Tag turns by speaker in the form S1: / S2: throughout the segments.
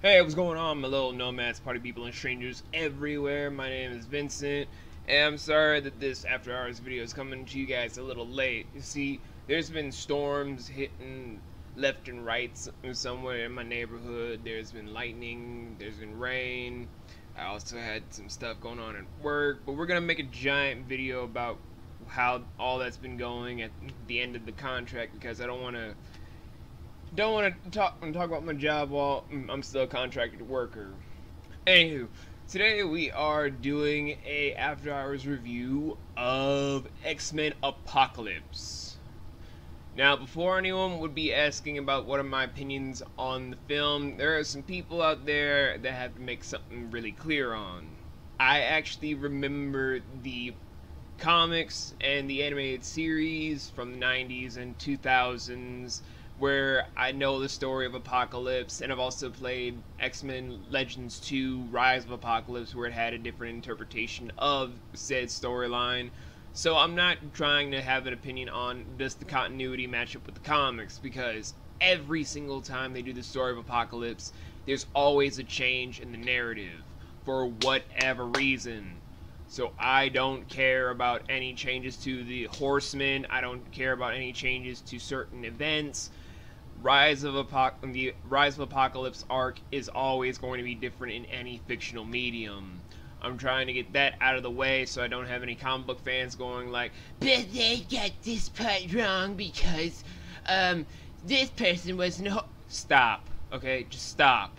S1: Hey, what's going on, my little nomads, party people, and strangers everywhere? My name is Vincent, and I'm sorry that this After Hours video is coming to you guys a little late. You see, there's been storms hitting left and right somewhere in my neighborhood. There's been lightning, there's been rain. I also had some stuff going on at work, but we're gonna make a giant video about how all that's been going at the end of the contract because I don't want to talk about my job while I'm still a contracted worker. Anywho, today we are doing a after hours review of X-Men Apocalypse. Now, before anyone would be asking about what are my opinions on the film, there are some people out there that have to make something really clear on. I actually remember the comics and the animated series from the 90s and 2000s where I know the story of Apocalypse, and I've also played X-Men Legends 2 Rise of Apocalypse where it had a different interpretation of said storyline. So I'm not trying to have an opinion on does the continuity match up with the comics, because every single time they do the story of Apocalypse, there's always a change in the narrative for whatever reason. So I don't care about any changes to the Horsemen, I don't care about any changes to certain events. The Rise of Apocalypse arc is always going to be different in any fictional medium. I'm trying to get that out of the way so I don't have any comic book fans going like, but they got this part wrong because, this person wasn't Stop, okay? Just stop.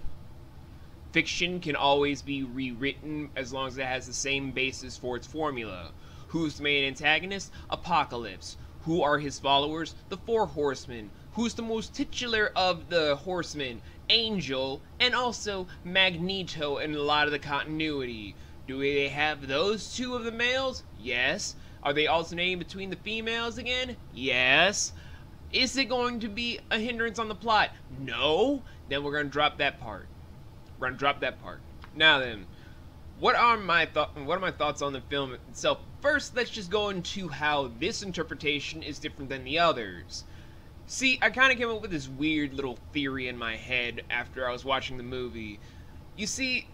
S1: Fiction can always be rewritten as long as it has the same basis for its formula. Who's the main antagonist? Apocalypse. Who are his followers? The Four Horsemen. Who's the most titular of the Horsemen? Angel, and also Magneto in a lot of the continuity. Do they have those two of the males? Yes. Are they alternating between the females again? Yes. Is it going to be a hindrance on the plot? No. Then we're going to drop that part. We're going to drop that part. Now then, what are my thoughts on the film itself? First, let's just go into how this interpretation is different than the others. See, I kind of came up with this weird little theory in my head after I was watching the movie. You see,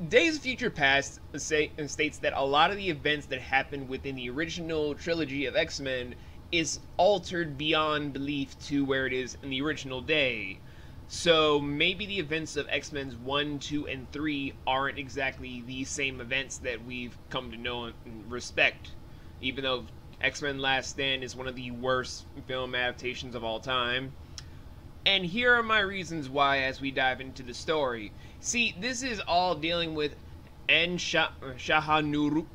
S1: Days of Future Past states that a lot of the events that happened within the original trilogy of X-Men is altered beyond belief to where it is in the original day. So maybe the events of X-Men's 1, 2, and 3 aren't exactly the same events that we've come to know and respect, even though X-Men Last Stand is one of the worst film adaptations of all time. And here are my reasons why as we dive into the story. See, this is all dealing with Shahanur,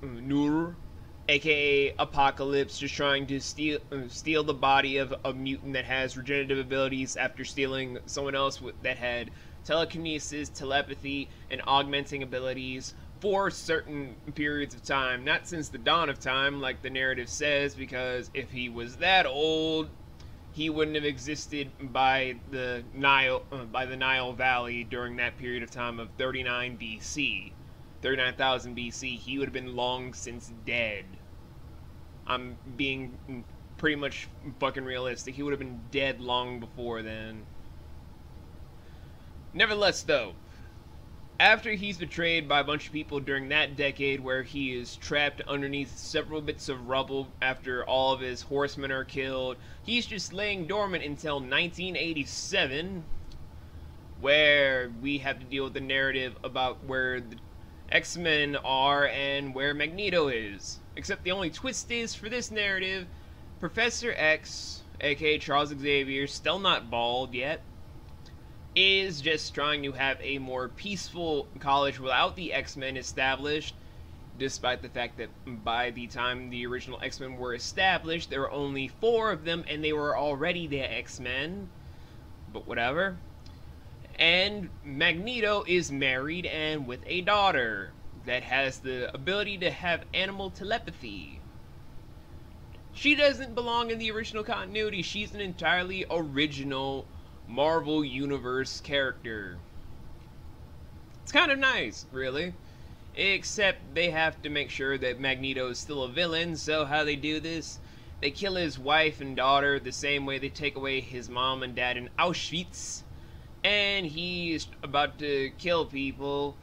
S1: aka Apocalypse, just trying to steal the body of a mutant that has regenerative abilities after stealing someone else that had telekinesis, telepathy, and augmenting abilities for certain periods of time, not since the dawn of time like the narrative says, because if he was that old, he wouldn't have existed by the Nile Valley during that period of time of 39 BC. 39,000 BC, he would have been long since dead. I'm being pretty much fucking realistic. He would have been dead long before then. Nevertheless, though, after he's betrayed by a bunch of people during that decade where he is trapped underneath several bits of rubble after all of his horsemen are killed, he's just laying dormant until 1987, where we have to deal with the narrative about where the X-Men are and where Magneto is. Except the only twist is, for this narrative, Professor X, aka Charles Xavier, still not bald yet, is just trying to have a more peaceful college without the X-Men established, despite the fact that by the time the original X-Men were established, there were only 4 of them and they were already the X-Men. But whatever. And Magneto is married and with a daughter that has the ability to have animal telepathy. She doesn't belong in the original continuity. She's an entirely original Marvel Universe character. It's kind of nice, really. Except they have to make sure that Magneto is still a villain, so how they do this? They kill his wife and daughter the same way they take away his mom and dad in Auschwitz, and he's about to kill people.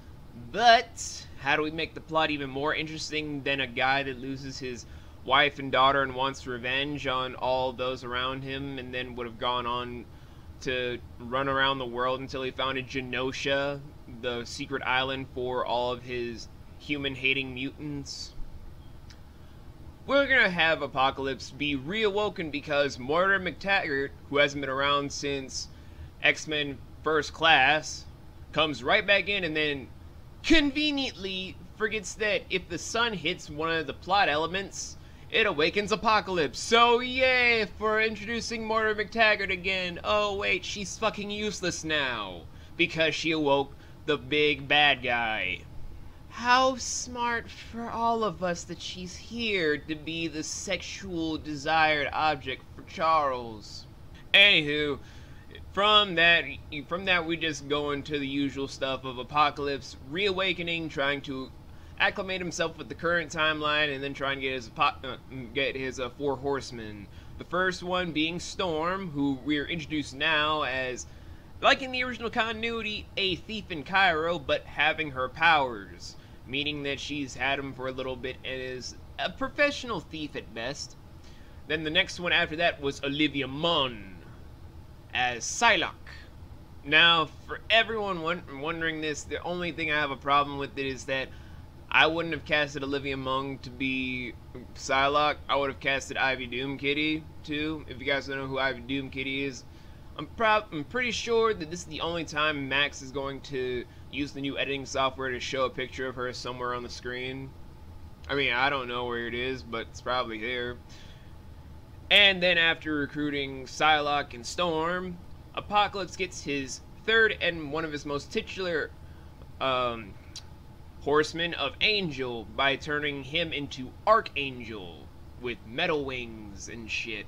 S1: But how do we make the plot even more interesting than a guy that loses his wife and daughter and wants revenge on all those around him, and then would have gone on to run around the world until he founded Genosha, the secret island for all of his human-hating mutants? We're gonna have Apocalypse be reawoken because Mortar McTaggart, who hasn't been around since X-Men First Class, comes right back in and then conveniently forgets that if the sun hits one of the plot elements, it awakens Apocalypse. So yay for introducing Mortar McTaggart again. Oh wait, she's fucking useless now because she awoke the big bad guy. How smart for all of us that she's here to be the sexual desired object for Charles. Anywho, from that we just go into the usual stuff of Apocalypse reawakening, trying to acclimate himself with the current timeline, and then trying to get his four horsemen. The first one being Storm, who we're introduced now as, like in the original continuity, a thief in Cairo, but having her powers, meaning that she's had them for a little bit and is a professional thief at best. Then the next one after that was Olivia Munn as Psylocke. Now, for everyone wondering this, the only thing I have a problem with it is that I wouldn't have casted Olivia Munn to be Psylocke. I would have casted Ivy Doom Kitty too. If you guys don't know who Ivy Doom Kitty is, I'm pretty sure that this is the only time Max is going to use the new editing software to show a picture of her somewhere on the screen. I mean, I don't know where it is, but it's probably there. And then after recruiting Psylocke and Storm, Apocalypse gets his third and one of his most titular horsemen of Angel by turning him into Archangel with metal wings and shit.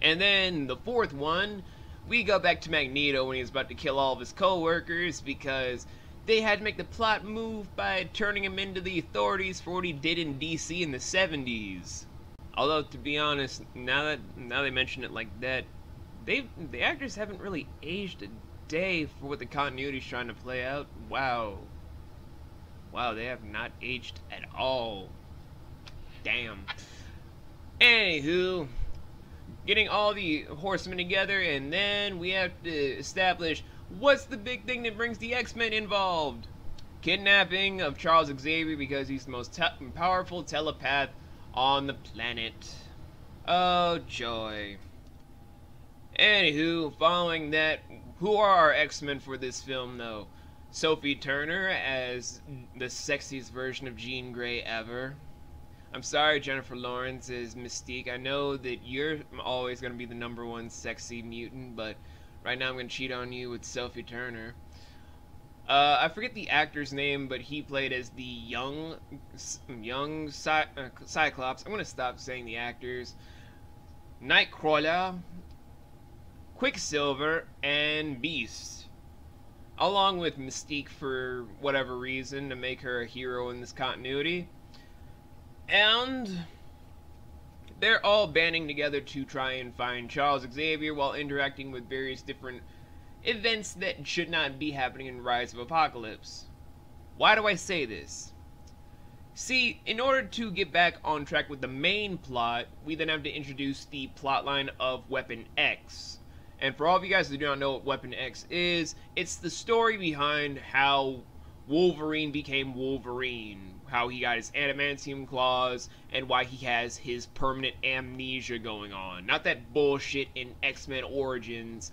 S1: And then the fourth one, we go back to Magneto when he's about to kill all of his co-workers because they had to make the plot move by turning him into the authorities for what he did in DC in the 70s. Although, to be honest, now they mention it like that, the actors haven't really aged a day for what the continuity's trying to play out. Wow, they have not aged at all. Damn. Anywho, getting all the horsemen together, and then we have to establish what's the big thing that brings the X-Men involved. Kidnapping of Charles Xavier because he's the most powerful telepath on the planet. Oh joy. Anywho, following that, who are our X-Men for this film though? Sophie Turner as the sexiest version of Jean Grey ever. I'm sorry, Jennifer Lawrence as Mystique. I know that you're always going to be the #1 sexy mutant, but right now I'm going to cheat on you with Sophie Turner. I forget the actor's name, but he played as the young Cyclops. I'm going to stop saying the actors. Nightcrawler, Quicksilver, and Beast. Along with Mystique for whatever reason to make her a hero in this continuity. And they're all banding together to try and find Charles Xavier while interacting with various different events that should not be happening in Rise of Apocalypse. Why do I say this? See, in order to get back on track with the main plot, we then have to introduce the plotline of Weapon X. And for all of you guys who do not know what Weapon X is, it's the story behind how Wolverine became Wolverine, how he got his adamantium claws, and why he has his permanent amnesia going on. Not that bullshit in X-Men Origins.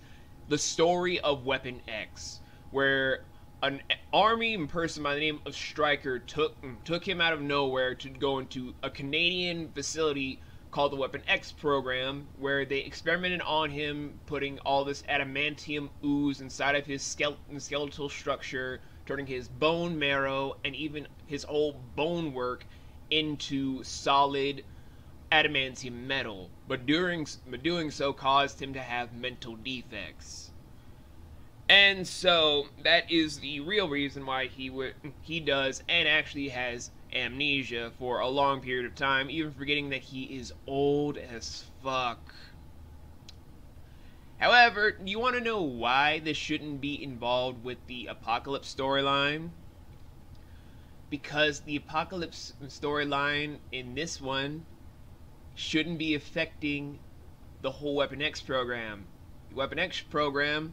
S1: The story of Weapon X, where an army person by the name of Stryker took him out of nowhere to go into a Canadian facility called the Weapon X program, where they experimented on him, putting all this adamantium ooze inside of his skeletal structure, turning his bone marrow and even his whole bone work into solid adamantium metal. But doing so caused him to have mental defects. And so that is the real reason why he does and actually has amnesia for a long period of time, even forgetting that he is old as fuck. However, you want to know why this shouldn't be involved with the Apocalypse storyline? Because the Apocalypse storyline in this one shouldn't be affecting the whole Weapon X program. The Weapon X program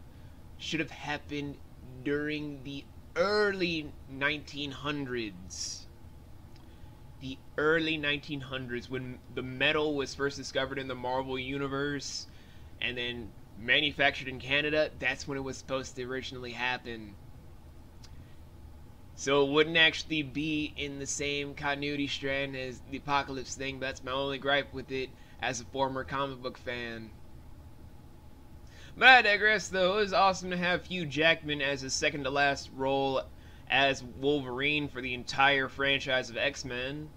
S1: should have happened during the early 1900s. The early 1900s, when the metal was first discovered in the Marvel Universe and then manufactured in Canada. That's when it was supposed to originally happen. So it wouldn't actually be in the same continuity strand as the Apocalypse thing, but that's my only gripe with it as a former comic book fan. But I digress, though. It was awesome to have Hugh Jackman as his second to last role as Wolverine for the entire franchise of X-Men.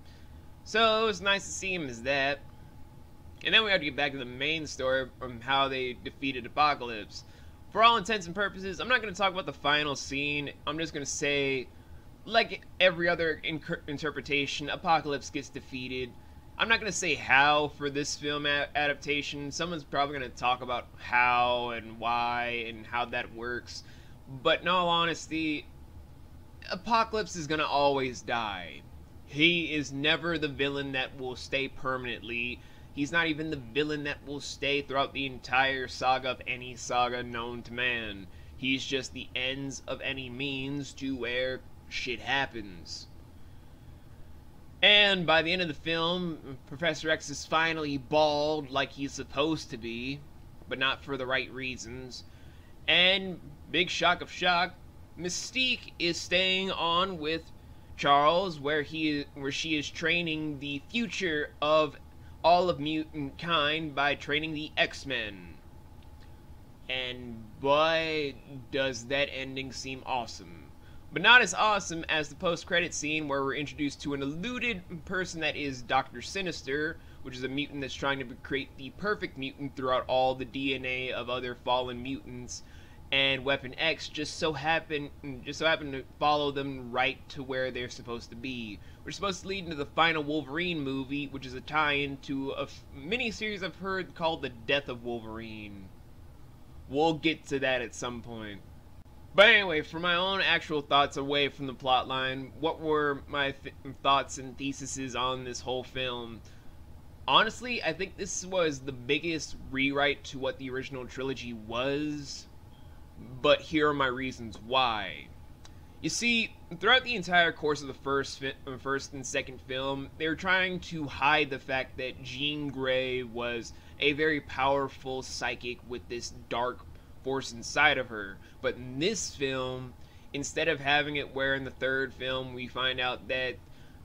S1: So it was nice to see him as that. And then we have to get back to the main story from how they defeated Apocalypse. For all intents and purposes, I'm not going to talk about the final scene. I'm just going to say, like every other interpretation, Apocalypse gets defeated. I'm not going to say how for this film adaptation. Someone's probably going to talk about how and why and how that works. But in all honesty, Apocalypse is going to always die. He is never the villain that will stay permanently. He's not even the villain that will stay throughout the entire saga of any saga known to man. He's just the ends of any means to where shit happens. And by the end of the film, Professor X is finally bald like he's supposed to be, but not for the right reasons. And, big shock of shock, Mystique is staying on with Charles, where she is training the future of all of mutant kind by training the X-Men. And boy, does that ending seem awesome. But not as awesome as the post-credit scene where we're introduced to an eluded person that is Dr. Sinister, which is a mutant that's trying to create the perfect mutant throughout all the DNA of other fallen mutants. And Weapon X just so happened to follow them right to where they're supposed to be. We're supposed to lead into the final Wolverine movie, which is a tie-in to a mini-series I've heard called The Death of Wolverine. We'll get to that at some point. But anyway, for my own actual thoughts away from the plotline, what were my thoughts and theses on this whole film? Honestly, I think this was the biggest rewrite to what the original trilogy was. But here are my reasons why. You see, throughout the entire course of the first and second film, they were trying to hide the fact that Jean Grey was a very powerful psychic with this dark force inside of her. But in this film, instead of having it where in the third film we find out that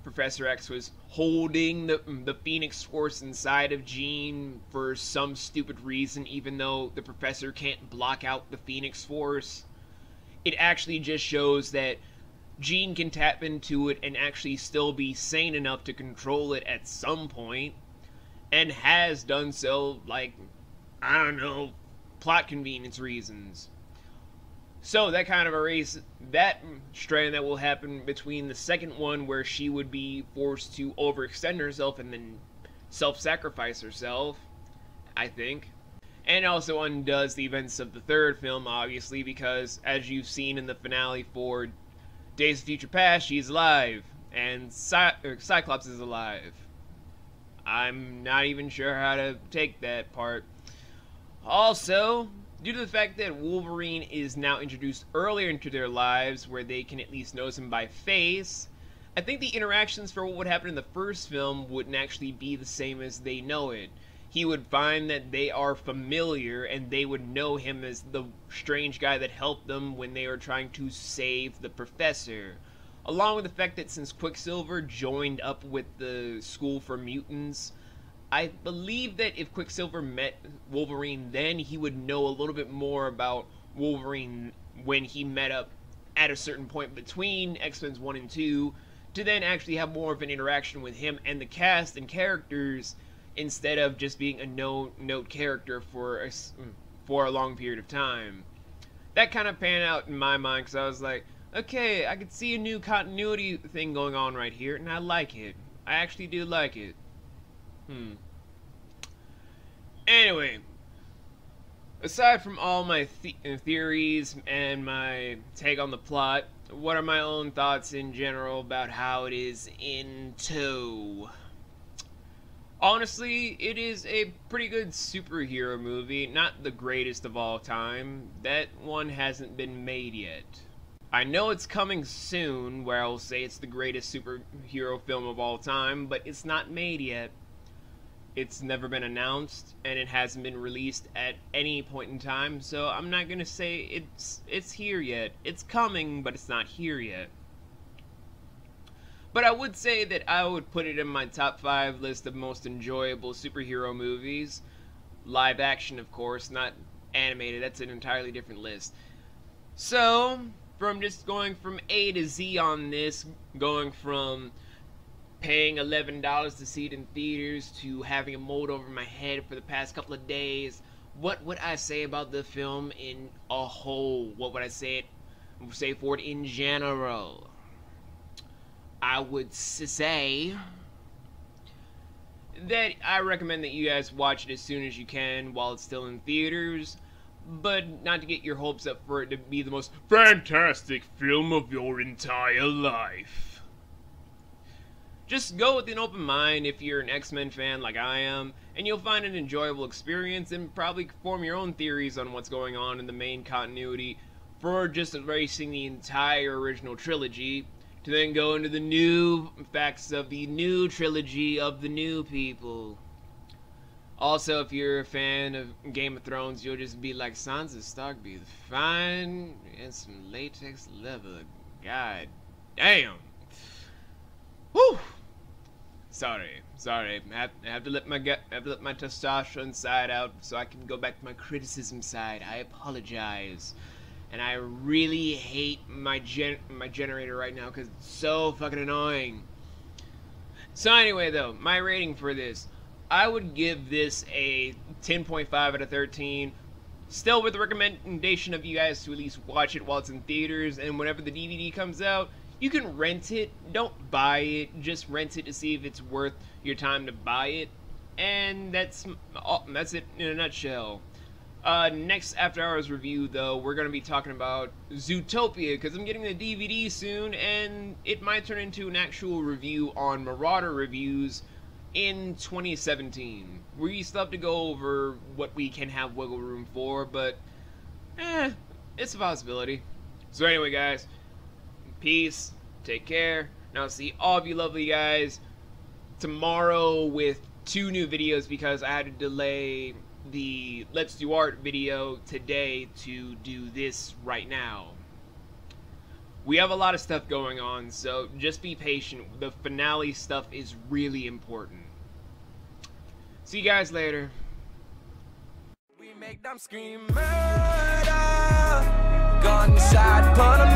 S1: Professor X was holding the Phoenix Force inside of Jean for some stupid reason, even though the Professor can't block out the Phoenix Force. It actually just shows that Jean can tap into it and actually still be sane enough to control it at some point, and has done so, like, I don't know, plot convenience reasons. So that kind of erases that strand that will happen between the second one, where she would be forced to overextend herself and then self-sacrifice herself, I think. And also undoes the events of the third film, obviously, because as you've seen in the finale for Days of Future Past, she's alive, and Cyclops is alive. I'm not even sure how to take that part. Also, due to the fact that Wolverine is now introduced earlier into their lives, where they can at least notice him by face, I think the interactions for what would happen in the first film wouldn't actually be the same as they know it. He would find that they are familiar, and they would know him as the strange guy that helped them when they were trying to save the Professor. Along with the fact that since Quicksilver joined up with the School for Mutants, I believe that if Quicksilver met Wolverine then, he would know a little bit more about Wolverine when he met up at a certain point between X-Men 1 and 2, to then actually have more of an interaction with him and the cast and characters, instead of just being a note character for a long period of time. That kind of panned out in my mind, because I was like, okay, I could see a new continuity thing going on right here, and I like it. I actually do like it. Anyway, Aside from all my theories and my take on the plot, what are my own thoughts in general about how it is in tow? Honestly, it is a pretty good superhero movie, not the greatest of all time. That one hasn't been made yet. I know it's coming soon, where I'll say it's the greatest superhero film of all time, but it's not made yet. It's never been announced, and it hasn't been released at any point in time, so I'm not gonna say it's here yet. It's coming, but it's not here yet. But I would say that I would put it in my top 5 list of most enjoyable superhero movies. Live action, of course, not animated. That's an entirely different list. So, from just going from A to Z on this, going from paying $11 to see it in theaters to having a mold over my head for the past couple of days, what would I say about the film in a whole? What would I say for it in general? I would say that I recommend that you guys watch it as soon as you can while it's still in theaters, but not to get your hopes up for it to be the most fantastic film of your entire life. Just go with an open mind if you're an X-Men fan like I am, and you'll find an enjoyable experience and probably form your own theories on what's going on in the main continuity for just erasing the entire original trilogy, to then go into the new facts of the new trilogy of the new people. Also, if you're a fan of Game of Thrones, you'll just be like, Sansa Stark be fine and some latex leather. God damn. Whew. Sorry. I have to let my testosterone side out so I can go back to my criticism side. I apologize. And I really hate my generator right now because it's so fucking annoying. So anyway, though, my rating for this, I would give this a 10.5 out of 13. Still with the recommendation of you guys to at least watch it while it's in theaters, and whenever the DVD comes out, you can rent it. Don't buy it. Just rent it to see if it's worth your time to buy it. And that's it in a nutshell. Next After Hours review, though, we're going to be talking about Zootopia, because I'm getting the DVD soon, and it might turn into an actual review on Marauder Reviews in 2017. We still have to go over what we can have wiggle room for, but, it's a possibility. So anyway, guys, peace, take care, and I'll see all of you lovely guys tomorrow with 2 new videos because I had to delay the Let's Do Art video today to do this right now. We have a lot of stuff going on, so just be patient. The finale stuff is really important. See you guys later. We make them scream murder. Gun inside, put 'em